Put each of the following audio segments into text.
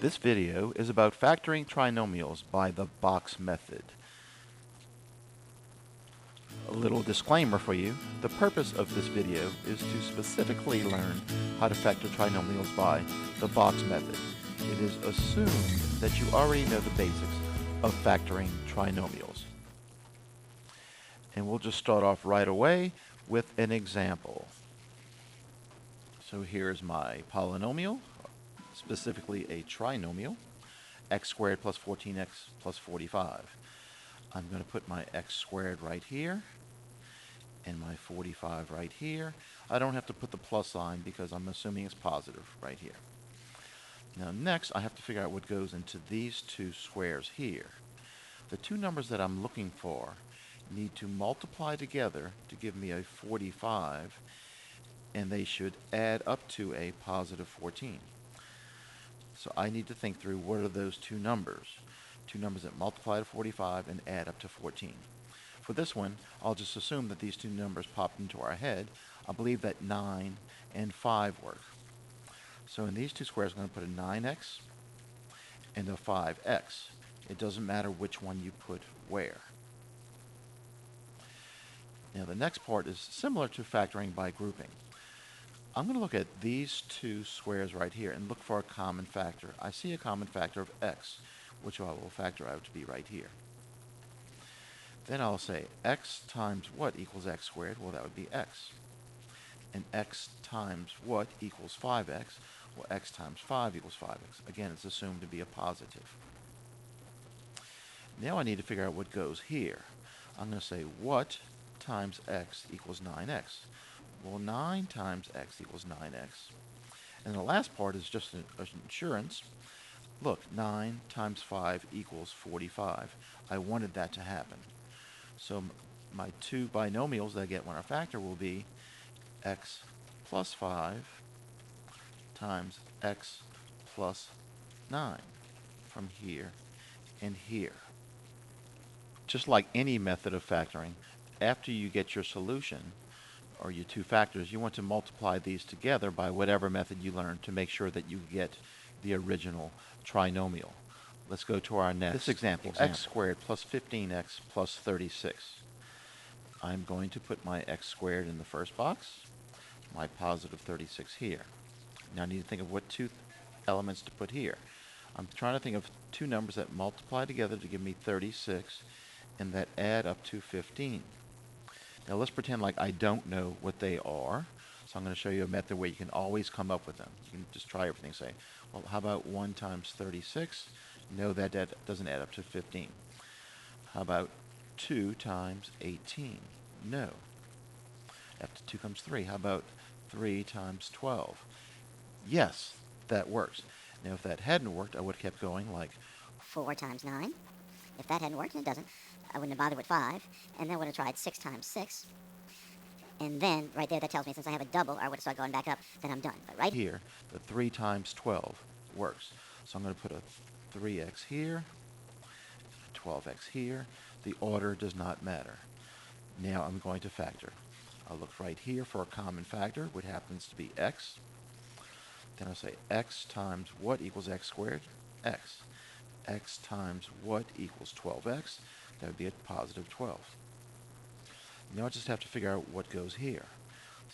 This video is about factoring trinomials by the box method. A little disclaimer for you. The purpose of this video is to specifically learn how to factor trinomials by the box method. It is assumed that you already know the basics of factoring trinomials. And we'll just start off right away with an example. So here's my polynomial, specifically a trinomial, x squared plus 14x plus 45. I'm going to put my x squared right here and my 45 right here. I don't have to put the plus sign because I'm assuming it's positive right here. Now next I have to figure out what goes into these two squares here. The two numbers that I'm looking for need to multiply together to give me a 45, and they should add up to a positive 14. So I need to think through what are those two numbers that multiply to 45 and add up to 14. For this one, I'll just assume that these two numbers popped into our head. I believe that 9 and 5 work. So in these two squares, I'm going to put a 9x and a 5x. It doesn't matter which one you put where. Now the next part is similar to factoring by grouping. I'm going to look at these two squares right here and look for a common factor. I see a common factor of x, which I will factor out to be right here. Then I'll say x times what equals x squared? Well, that would be x. And x times what equals 5x? Well, x times 5 equals 5x. Again, it's assumed to be a positive. Now I need to figure out what goes here. I'm going to say what times x equals 9x. Well, 9 times x equals 9x. And the last part is just an assurance. Look, 9 times 5 equals 45. I wanted that to happen. So my two binomials that I get when I factor will be x plus 5 times x plus 9 from here and here. Just like any method of factoring, after you get your solution, or your two factors, you want to multiply these together by whatever method you learn to make sure that you get the original trinomial. Let's go to our next. This example, x squared plus 15x plus 36. I'm going to put my x squared in the first box, my positive 36 here. Now I need to think of what two elements to put here. I'm trying to think of two numbers that multiply together to give me 36 and that add up to 15. Now let's pretend like I don't know what they are. So I'm going to show you a method where you can always come up with them. You can just try everything. Say, well, how about 1 times 36? No, that doesn't add up to 15. How about 2 times 18? No. After 2 comes 3. How about 3 times 12? Yes, that works. Now if that hadn't worked, I would have kept going like 4 times 9. If that hadn't worked, and it doesn't, I wouldn't have bothered with 5, and then I would have tried 6 times 6. And then, right there, that tells me since I have a double, I would have started going back up, then I'm done. But right here, the 3 times 12 works. So I'm going to put a 3x here, a 12x here. The order does not matter. Now I'm going to factor. I'll look right here for a common factor, which happens to be x. Then I'll say x times what equals x squared? X. X times what equals 12x? That would be a positive 12. Now I just have to figure out what goes here.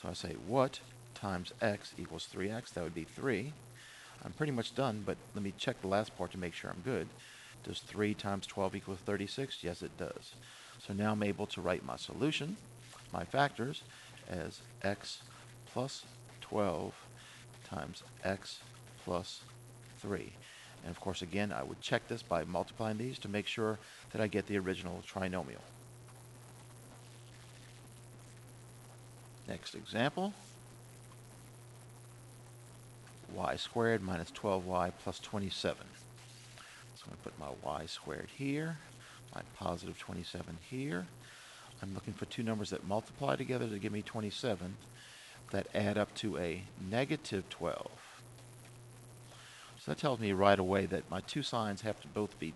So I say what times x equals 3x? That would be 3. I'm pretty much done, but let me check the last part to make sure I'm good. Does 3 times 12 equal 36? Yes, it does. So now I'm able to write my solution, my factors, as x plus 12 times x plus 3. And of course, again, I would check this by multiplying these to make sure that I get the original trinomial. Next example, y squared minus 12y plus 27. So I'm going to put my y squared here, my positive 27 here. I'm looking for two numbers that multiply together to give me 27 that add up to a negative 12. So that tells me right away that my two signs have to both be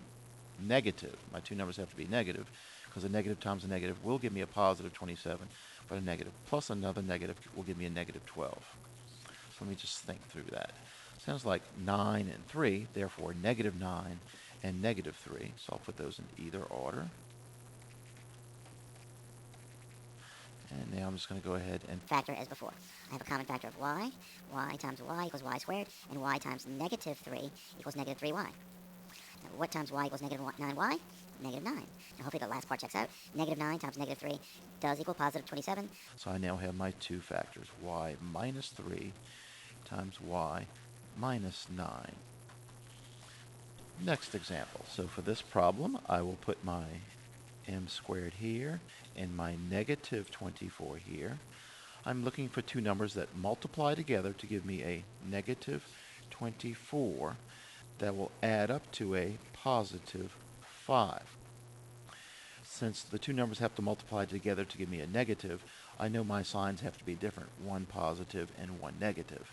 negative. My two numbers have to be negative, because a negative times a negative will give me a positive 27, but a negative plus another negative will give me a negative 12. So let me just think through that. Sounds like 9 and 3, therefore negative 9 and negative 3. So I'll put those in either order. And now I'm just going to go ahead and Factor as before. I have a common factor of y. Y times y equals y squared, and y times negative 3 equals negative 3y. Now, what times y equals negative 9y? Negative 9. Now, hopefully the last part checks out. Negative 9 times negative 3 does equal positive 27. So I now have my two factors, y minus 3 times y minus 9. Next example. So for this problem, I will put my m squared here and my negative 24 here. I'm looking for two numbers that multiply together to give me a negative 24 that will add up to a positive 5. Since the two numbers have to multiply together to give me a negative, I know my signs have to be different, one positive and one negative.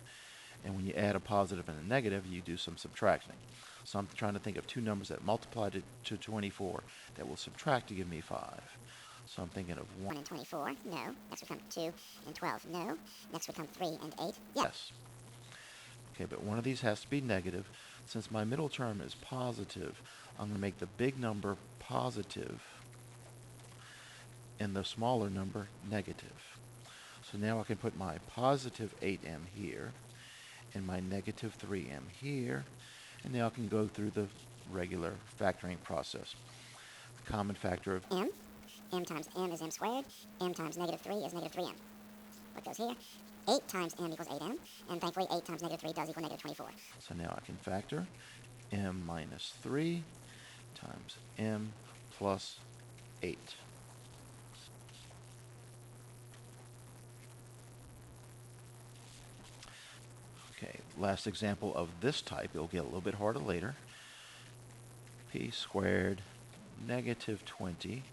And when you add a positive and a negative, you do some subtracting. So I'm trying to think of two numbers that multiply to 24 that will subtract to give me 5. So I'm thinking of 1 and 24, no. Next would come 2 and 12, no. Next would come 3 and 8, yes. Okay, but one of these has to be negative. Since my middle term is positive, I'm going to make the big number positive and the smaller number negative. So now I can put my positive 8m here and my negative 3m here, and now I can go through the regular factoring process. The common factor of m. M times m is m squared. M times negative 3 is negative 3m. What goes here? 8 times m equals 8m, and thankfully 8 times negative 3 does equal negative 24. So now I can factor m minus 3 times m plus 8. Okay, last example of this type. It'll get a little bit harder later. P squared negative 20.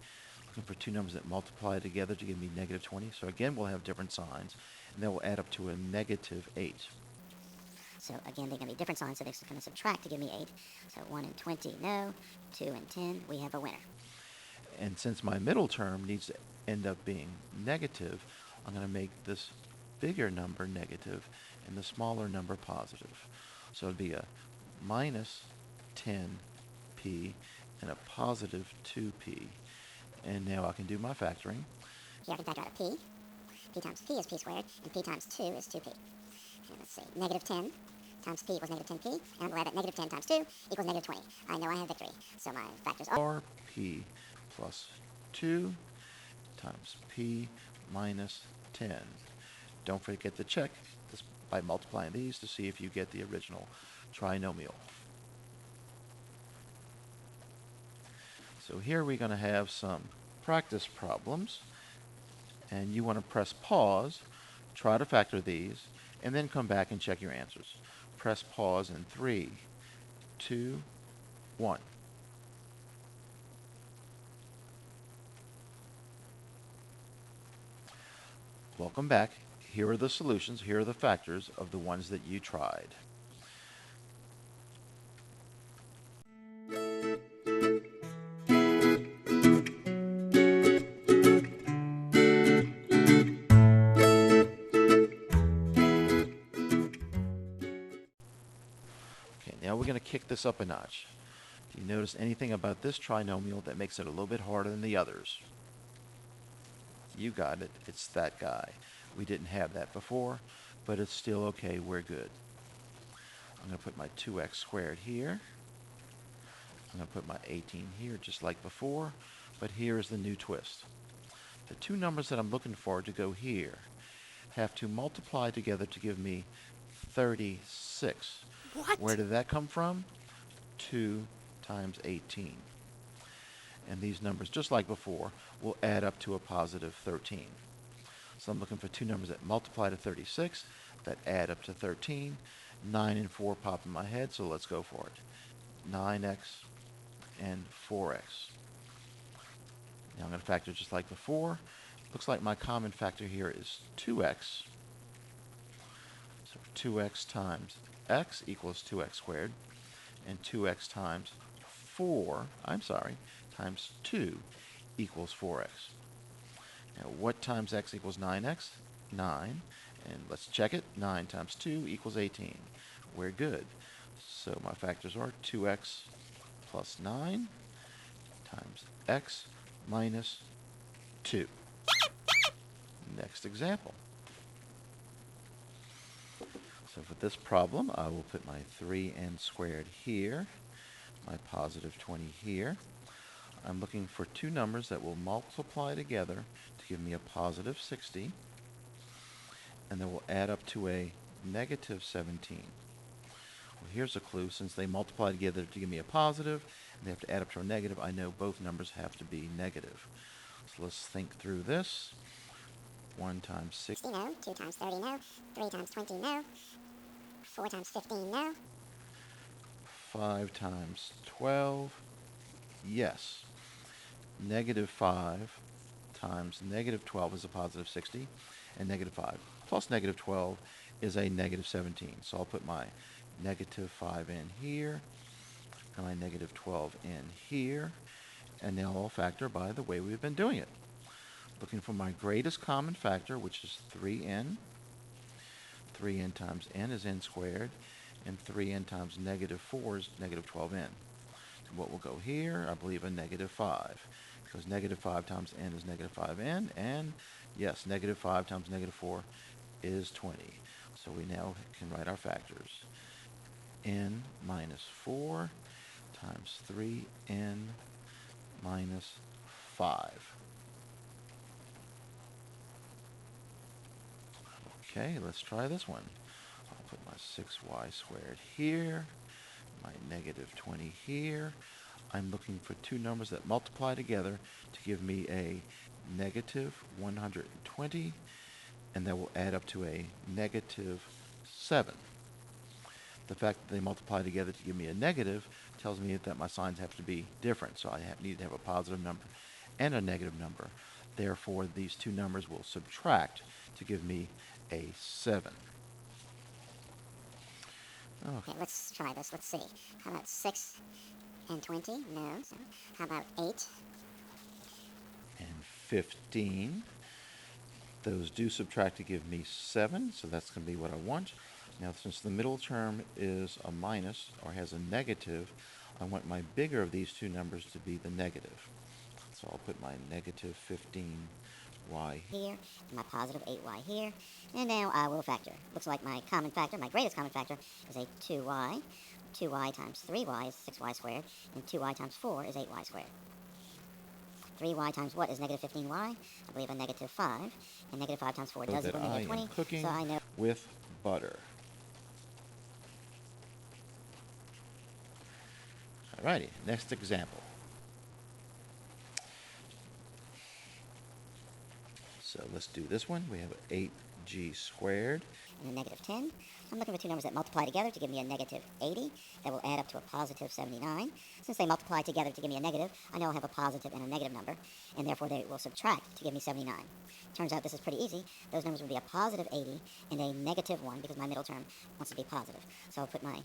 Looking for two numbers that multiply together to give me negative 20. So again, we'll have different signs, and that will add up to a negative 8. So again, they're going to be different signs, so they're going to subtract to give me 8. So 1 and 20, no. 2 and 10, we have a winner. And since my middle term needs to end up being negative, I'm going to make this bigger number negative and the smaller number positive. So it'd be a minus 10p and a positive 2p. And now I can do my factoring. Here I can factor out a p. P times p is p squared, and p times 2 is 2p. And let's see, negative 10 times p equals negative 10p, and I'm glad that negative 10 times 2 equals negative 20. I know I have victory. So my factors are p plus 2 times p minus 10. Don't forget to check this by multiplying these to see if you get the original trinomial. So here we're going to have some practice problems, and you want to press pause, try to factor these, and then come back and check your answers. Press pause in 3, 2, 1. Welcome back. Here are the solutions. Here are the factors of the ones that you tried. Okay, now we're going to kick this up a notch. Do you notice anything about this trinomial that makes it a little bit harder than the others? You got it. It's that guy. We didn't have that before, but it's still okay. We're good. I'm going to put my 2x squared here. I'm going to put my 18 here just like before, but here is the new twist. The two numbers that I'm looking for to go here have to multiply together to give me 36. What? Where did that come from? 2 times 18. And these numbers, just like before, will add up to a positive 13. So I'm looking for two numbers that multiply to 36, that add up to 13. 9 and 4 pop in my head, so let's go for it. 9x and 4x. Now I'm going to factor just like before. Looks like my common factor here is 2x. So 2x times x equals 2x squared, and 2x times 2 equals 4x. Now what times x equals 9x? 9. And let's check it. 9 times 2 equals 18. we're good. So my factors are 2x plus 9 times x minus 2. Next example. So for this problem, I will put my 3n squared here, my positive 20 here. I'm looking for two numbers that will multiply together to give me a positive 60, and they will add up to a negative 17. Well, here's a clue. Since they multiply together to give me a positive, and they have to add up to a negative, I know both numbers have to be negative. So let's think through this. 1 times 60, no. 2 times 30, no. 3 times 20, no. 4 times 15, no. 5 times 12, yes. Negative 5 times negative 12 is a positive 60, and negative 5 plus negative 12 is a negative 17. So I'll put my negative 5 in here, and my negative 12 in here, and they'll all factor by the way we've been doing it. Looking for my greatest common factor, which is 3n. 3n times n is n squared, and 3n times negative 4 is negative 12n. So what will go here? I believe a negative 5, because negative 5 times n is negative 5n, and yes, negative 5 times negative 4 is 20. So we now can write our factors. N minus 4 times 3n minus 5. Okay, let's try this one. I'll put my 6y squared here, my negative 20 here. I'm looking for two numbers that multiply together to give me a negative 120, and that will add up to a negative 7. The fact that they multiply together to give me a negative tells me that my signs have to be different, so I need to have a positive number and a negative number. Therefore, these two numbers will subtract to give me a 7. Okay, let's try this. Let's see. How about 6 and 20? No. So how about 8? And 15. Those do subtract to give me 7, so that's going to be what I want. Now, since the middle term is a minus, or has a negative, I want my bigger of these two numbers to be the negative. So I'll put my negative 15y Here, and my positive 8y here. And now I will factor. Looks like my common factor, my greatest common factor, is a 2y. 2y times 3y is 6y squared, and 2y times 4 is 8y squared. 3y times what is negative 15y? I believe a negative 5. And negative 5 times 4 does that equal I negative 20. am cooking So I know with butter. Alrighty, next example. So let's do this one. We have 8g squared. and a negative 10. I'm looking for two numbers that multiply together to give me a negative 80. That will add up to a positive 79. Since they multiply together to give me a negative, I know I'll have a positive and a negative number, and therefore they will subtract to give me 79. Turns out this is pretty easy. Those numbers would be a positive 80 and a negative 1 because my middle term wants to be positive. So I'll put my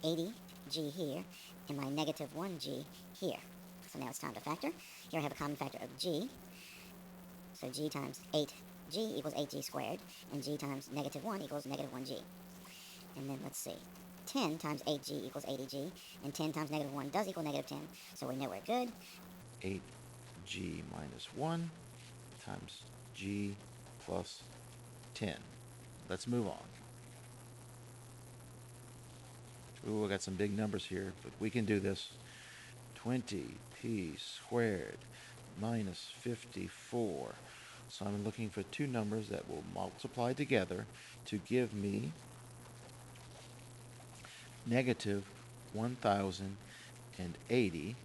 80g here and my negative 1g here. So now it's time to factor. Here I have a common factor of g. So g times 8g equals 8g squared, and g times negative 1 equals negative 1g. And then let's see. 10 times 8g equals 80g, and 10 times negative 1 does equal negative 10, so we know we're good. 8g minus 1 times g plus 10. Let's move on. Ooh, we got some big numbers here, but we can do this. 20p squared minus 54. So I'm looking for two numbers that will multiply together to give me negative 1080,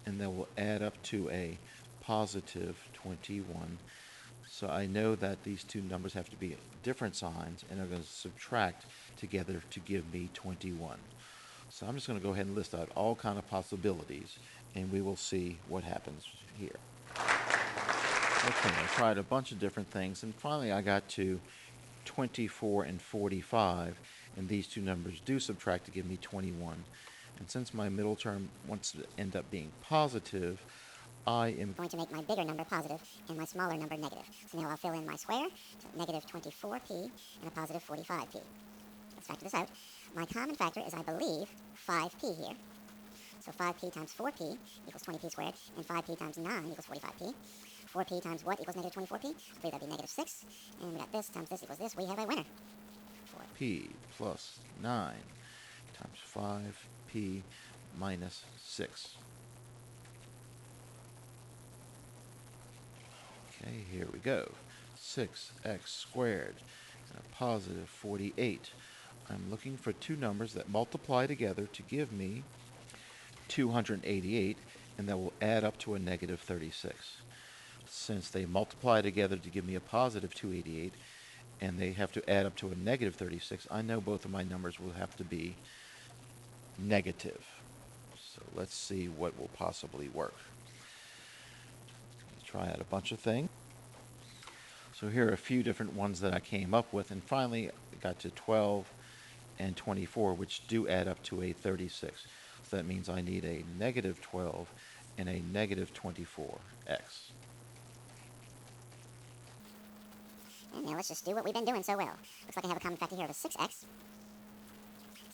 and that will add up to a positive 21. So I know that these two numbers have to be different signs, and are going to subtract together to give me 21. So I'm just going to go ahead and list out all kind of possibilities, and we will see what happens here. Okay, I tried a bunch of different things, and finally I got to 24 and 45, and these two numbers do subtract to give me 21. And since my middle term wants to end up being positive, I am Going to make my bigger number positive and my smaller number negative. So now I'll fill in my square, so negative 24p and a positive 45p. Let's factor this out. My common factor is, I believe, 5p here. So 5p times 4p equals 20p squared, and 5p times 9 equals 45p. 4p times what equals negative 24p? I believe that'd be negative 6. And we got this times this equals this. We have a winner. p plus 9 times 5p minus 6. Okay, here we go. 6x squared and a positive 48. I'm looking for two numbers that multiply together to give me 288, and that will add up to a negative 36. Since they multiply together to give me a positive 288, and they have to add up to a negative 36, I know both of my numbers will have to be negative. So let's see what will possibly work. Let's try out a bunch of things. So here are a few different ones that I came up with, and finally got to 12 and 24, which do add up to a 36. So that means I need a negative 12 and a negative 24x. And now let's just do what we've been doing so well. Looks like I have a common factor here of a 6x.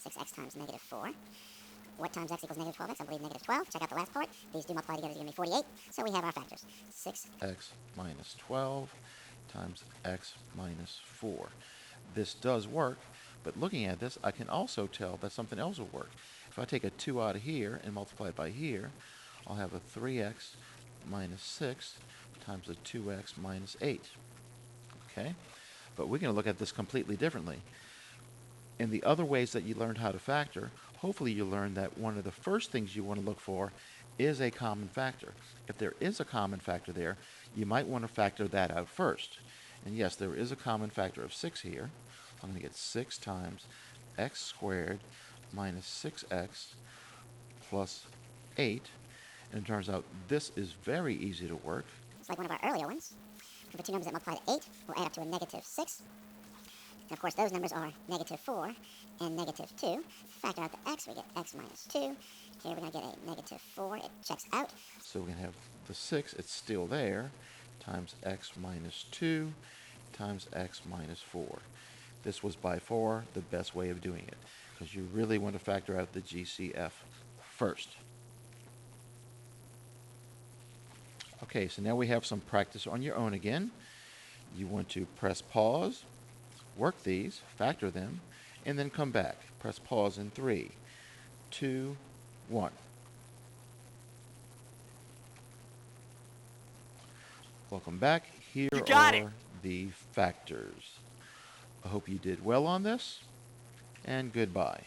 6x times negative 4. What times x equals negative 12x? I believe negative 12. Check out the last part. These do multiply together to give me 48. So we have our factors. 6x minus 12 times x minus 4. This does work, but looking at this, I can also tell that something else will work. If I take a 2 out of here and multiply it by here, I'll have a 3x minus 6 times a 2x minus 8. Okay? But we're going to look at this completely differently. In the other ways that you learned how to factor, hopefully you learned that one of the first things you want to look for is a common factor. If there is a common factor there, you might want to factor that out first. And yes, there is a common factor of 6 here. I'm going to get 6 times x squared minus 6x plus 8. And it turns out this is very easy to work. It's like one of our earlier ones. For two numbers that multiply to 8, we'll add up to a negative 6. And of course, those numbers are negative 4 and negative 2. Factor out the x, we get x minus 2. Here we're going to get a negative 4. It checks out. So we can have the 6, it's still there, times x minus 2 times x minus 4. This was by far the best way of doing it, because you really want to factor out the GCF first. Okay, so now we have some practice on your own again. You want to press pause, work these, factor them, and then come back. Press pause in 3, 2, 1. Welcome back. Here are the factors. I hope you did well on this, and goodbye.